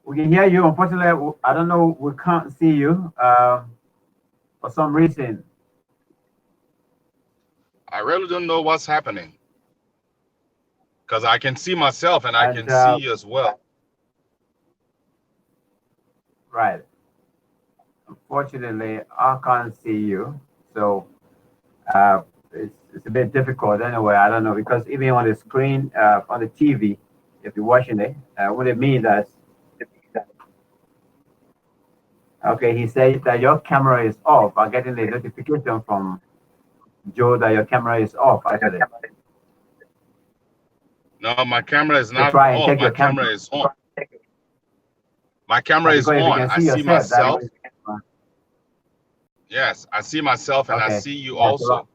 We can hear you. Unfortunately, I don't know. We can't see you for some reason. I really don't know what's happening, because I can see myself and I can see you as well. Right. Unfortunately, I can't see you, so it's a bit difficult anyway. I don't know, because even on the screen on the TV, if you're watching it, what it means that okay, he says that your camera is off. I'm getting the notification from Joe that your camera is off. Actually, No, my camera is so not try and off. check My your camera camera. is on. My camera is Because if you on. can I see see yourself, that myself. means Yes, I see myself and I okay. see you Yeah, also.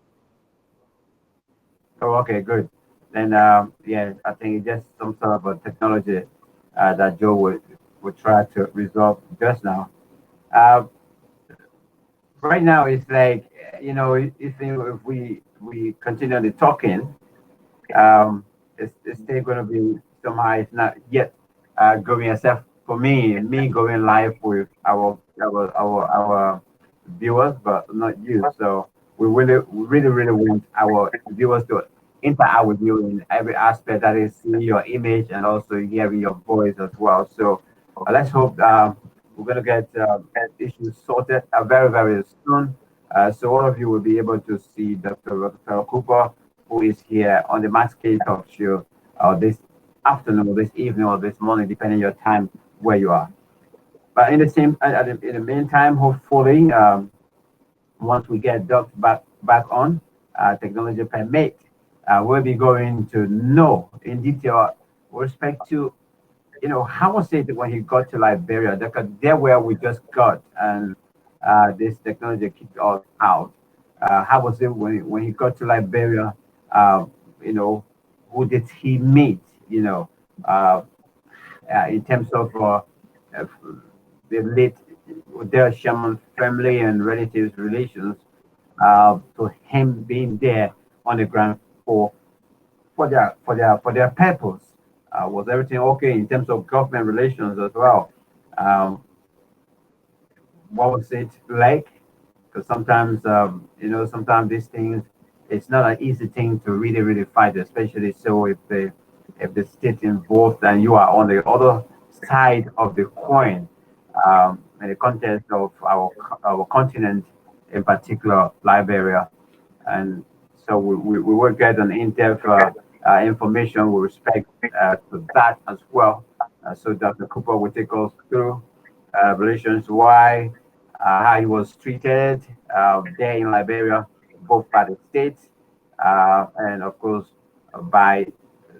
oh, okay, good. Then yeah, I think it's just some sort of a technology that Joe would try to resolve just now. Uh, right now, it's like if we continue the talking, it's still going to be somehow. It's not yet going, except for me going live with our viewers, but not you. So we really want our viewers to interact with you in every aspect, that is seeing your image and also hearing your voice as well. So let's hope we're going to get issues sorted very, very soon. So all of you will be able to see Dr. Rockefeller Cooper, who is here on the Max K Talk Show this afternoon, this evening, or this morning, depending on your time where you are. But in the same, in the meantime, hopefully, once we get Doc back on, technology permit, we'll be going to know in detail with respect to how was it when he got to Liberia? Because there where we just got, and this technology kicked us out. How was it when he got to Liberia? You know, who did he meet? Uh, in terms of the late Odell Sherman family and relatives relations, to him being there on the ground for their purpose. Was everything okay in terms of government relations as well? Um, what was it like? Because sometimes, sometimes these things, it's not an easy thing to really fight, especially so if the state involved and you are on the other side of the coin, in the context of our continent, in particular Liberia. And so we will get an in-depth information with respect to that as well. So Dr. Cooper will take us through relations, why, how he was treated there in Liberia, both by the states and of course by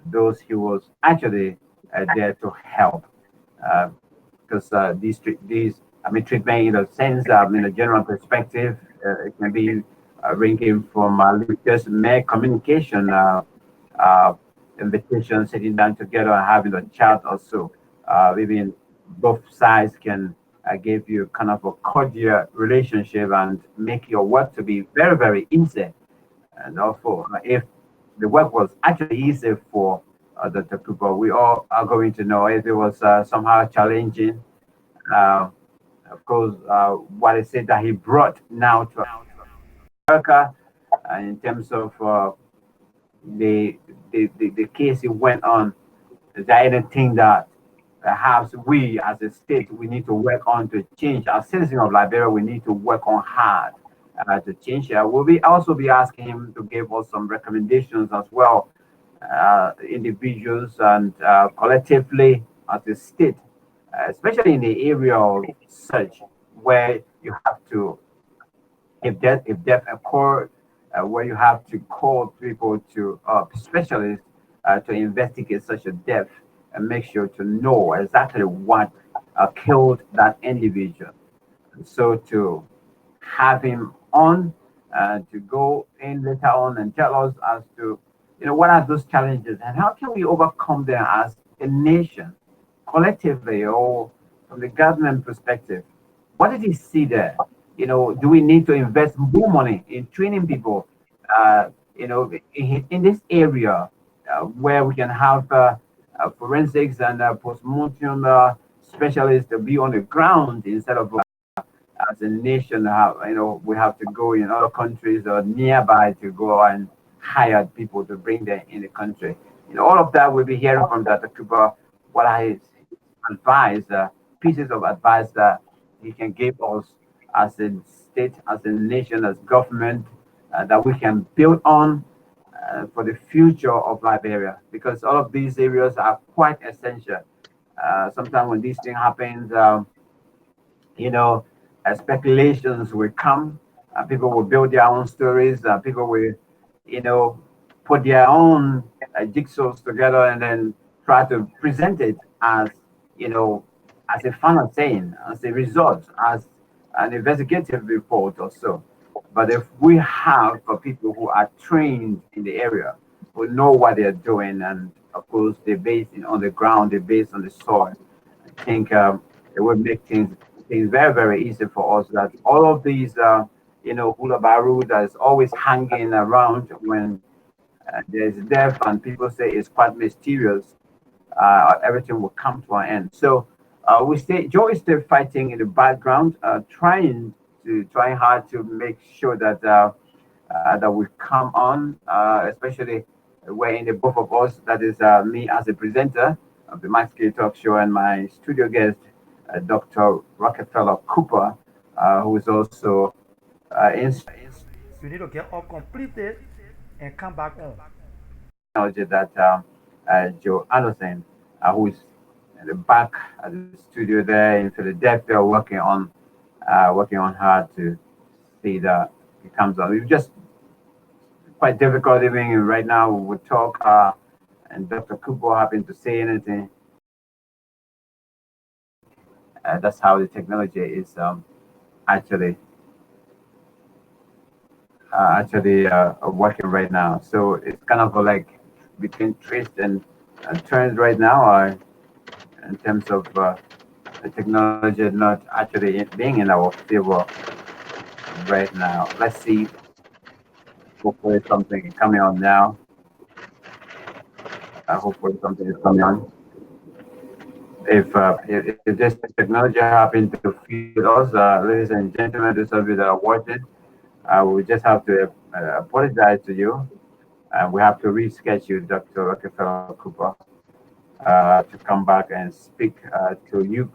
those he was actually there to help. Because because these I mean treatment in a sense in a general perspective it can be ranging from just mere communication, uh, invitation, sitting down together and having a chat or so. Maybe both sides can give you kind of a cordial relationship and make your work to be very, very easy. And therefore, if the work was actually easy for the people, we all are going to know if it was somehow challenging. Uh, of course, what I said that he brought now to America in terms of the, the case he went on, is there anything that perhaps we as a state we need to work on to change? As citizens of Liberia, we need to work on hard to change. We'll be also be asking him to give us some recommendations as well, individuals and collectively as a state, especially in the area of search, where you have to, if death occur, where you have to call people to specialists to investigate such a death and make sure to know exactly what killed that individual. And so to have him on to go in later on and tell us as to what are those challenges and how can we overcome them as a nation collectively or from the government perspective. What did he see there? Do we need to invest more money in training people in this area where we can have forensics and post-mortem specialists to be on the ground instead of as a nation, we have to go in other countries or nearby to go and hire people to bring them in the country. All of that we'll be hearing from Dr. Cooper. What I advise, pieces of advice that he can give us as a state, as a nation, as government, that we can build on for the future of Liberia, because all of these areas are quite essential. Sometimes when these things happen, you know, speculations will come. People will build their own stories. People will, you know, put their own jigsaws together and then try to present it as, you know, as a final saying, as a result, as an investigative report or so. But if we have people who are trained in the area, who know what they're doing, and of course they're based on the ground, they're based on the soil, I think it would make things very, very easy for us. That all of these, you know, hula baru that is always hanging around when there's death and people say it's quite mysterious, everything will come to an end. So Joe is still fighting in the background, trying hard to make sure that that we come on, especially where in the both of us, that is me as a presenter of the Max K Talk Show and my studio guest, Dr. Rockefeller Cooper, who is also in You need to get all completed and come back on. technology that Joe Anderson, who is in the back at the studio there in Philadelphia, working on hard to see that it comes on. It's just quite difficult even right now. We would talk, and Dr. Cooper happened to say anything. That's how the technology is actually working right now. So it's kind of like between twists and turns right now, in terms of the technology not actually being in our favor right now. Let's see. Hopefully something is coming on now. Hopefully something is coming on. If this technology happens to feed us, ladies and gentlemen, those of you that are watching, we just have to apologize to you. We have to reschedule Dr. Rockefeller Cooper to come back and speak to you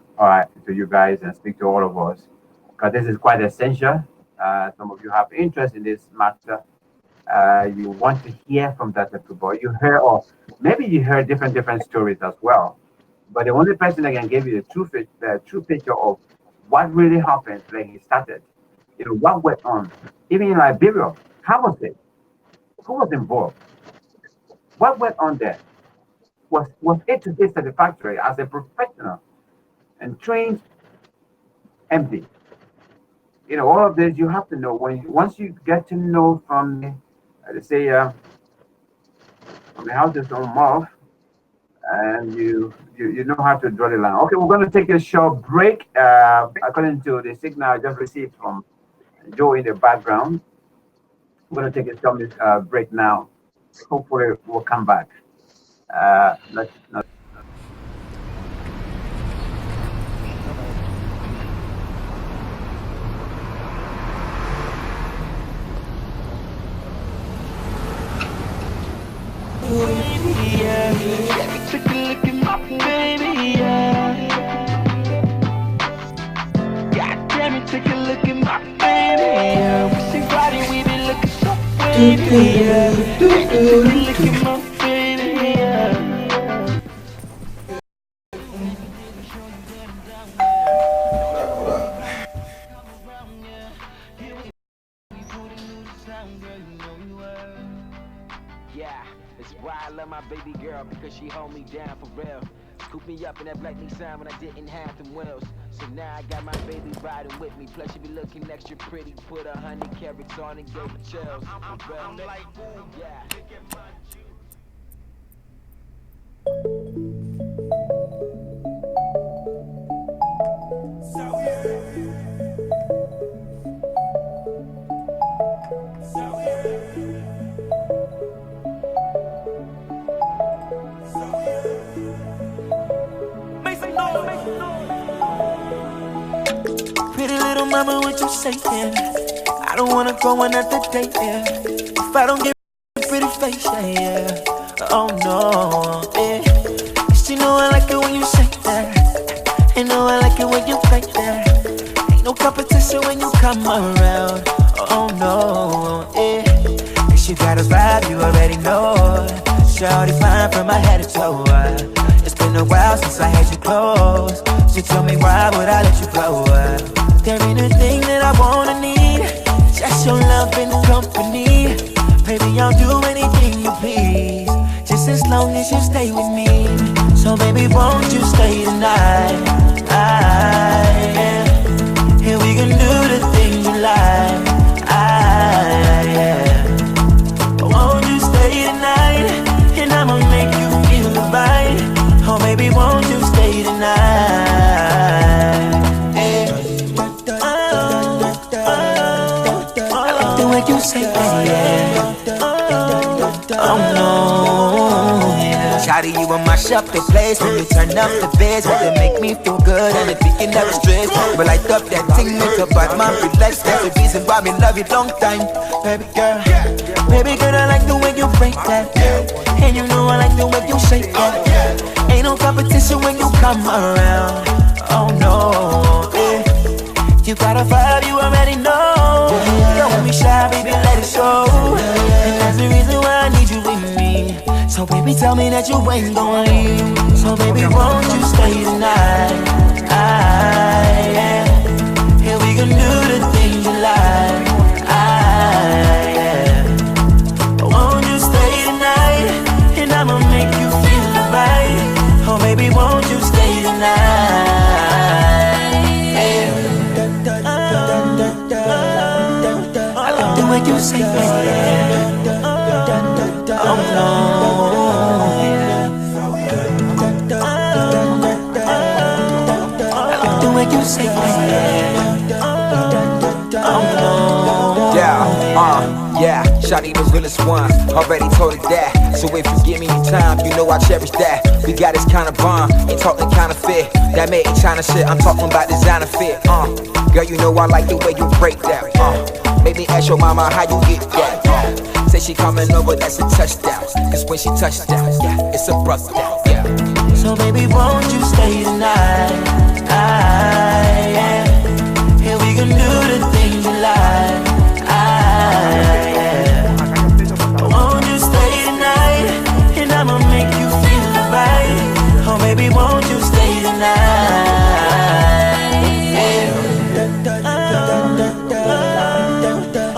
guys and speak to all of us, because this is quite essential. Some of you have interest in this matter. You want to hear from Dr. Cooper. You hear, or maybe you heard different stories as well. But the only person that can give you the true picture of what really happened when he started, you know, what went on, even in Liberia, how was it? Who was involved? What went on there? Was it to his satisfactory as a professional? and trains empty. All of this you have to know once you get to know from the, let's say, from the houses on mouth, and you know how to draw the line. Okay, we're going to take a short break. According to the signal I just received from Joe in the background, we're going to take a short break now. Hopefully, we'll come back. Let's. Take a look at my baby, yeah. God damn it, take a look at my baby, yeah. We see Friday, we been looking so wavy, yeah. Take a look at my baby, yeah. Yeah, it's why I love my baby girl, because she hold me down for real. Scoop me up in that black Nissan when I didn't have them wheels. So now I got my baby riding with me. Plus she be looking extra pretty. Put 100 carats on and gave her chills. I'm like, ooh, yeah. Pretty little mama, what you saying? I don't wanna go another day, yeah. If I don't get a pretty face, yeah. Oh no, yeah. She know I like it when you say that. You know I like it when you play that. Ain't no competition when you come around. Oh no, yeah. Cause you got a vibe, you already know. Shorty fine from my head to toe. It's been a while since I had you close. She told me why would I let you go? There ain't a thing that I wanna need, just your love and company. Baby, I'll do anything you please, just as long as you stay with me. So baby, won't you stay tonight? And we can do the things you like. Won't you stay tonight? And I'ma make you feel the vibe. Oh baby, won't you stay tonight? You say yeah. Oh no, yeah. Shawty, you in my shop, the place when you turn up the bass, when you make me feel good and if you can never stress. But light up that thing, make up bad man relax. That's the reason why we love you long time, baby girl. Baby girl, I like the way you break that, and you know I like the way you shake that. Ain't no competition when you come around. Oh no, yeah. You got a vibe, you already know. Don't be shy, baby, let it show. And that's the reason why I need you with me. So baby, tell me that you ain't gon' leave. So baby, won't you stay tonight? And we can do the things you like. Won't you stay tonight? And I'ma make you feel right. Oh baby, won't you stay tonight? When you say yeah. Oh no, yeah. I like the way you say yeah. Oh no. Yeah, Shawty the realest one, already told her that. So if you give me time, you know I cherish that. We got this kind of bond, ain't talking counterfeit. That made in China shit, I'm talking about designer fit. Girl, you know I like the way you break that. Make me ask your mama how you get that. Say she coming over, that's a touchdown. Cause when she touchdown, yeah, it's a bust down, yeah. So baby, won't you stay tonight? And we can do the things you like. Won't you stay tonight? And I'ma make you feel right. Oh baby, won't you stay tonight?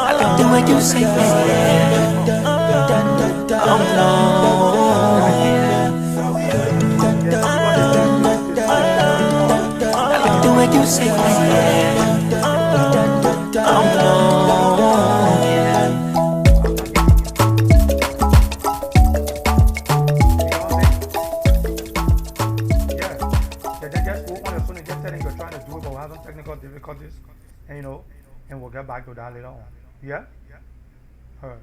I like the way you say yeah. Oh no, yeah. say yeah. Oh no, yeah. Just work on your phone and just tell him you're trying to do it, but we'll have some technical difficulties, and and we'll get back to that later on. Yeah? Alright.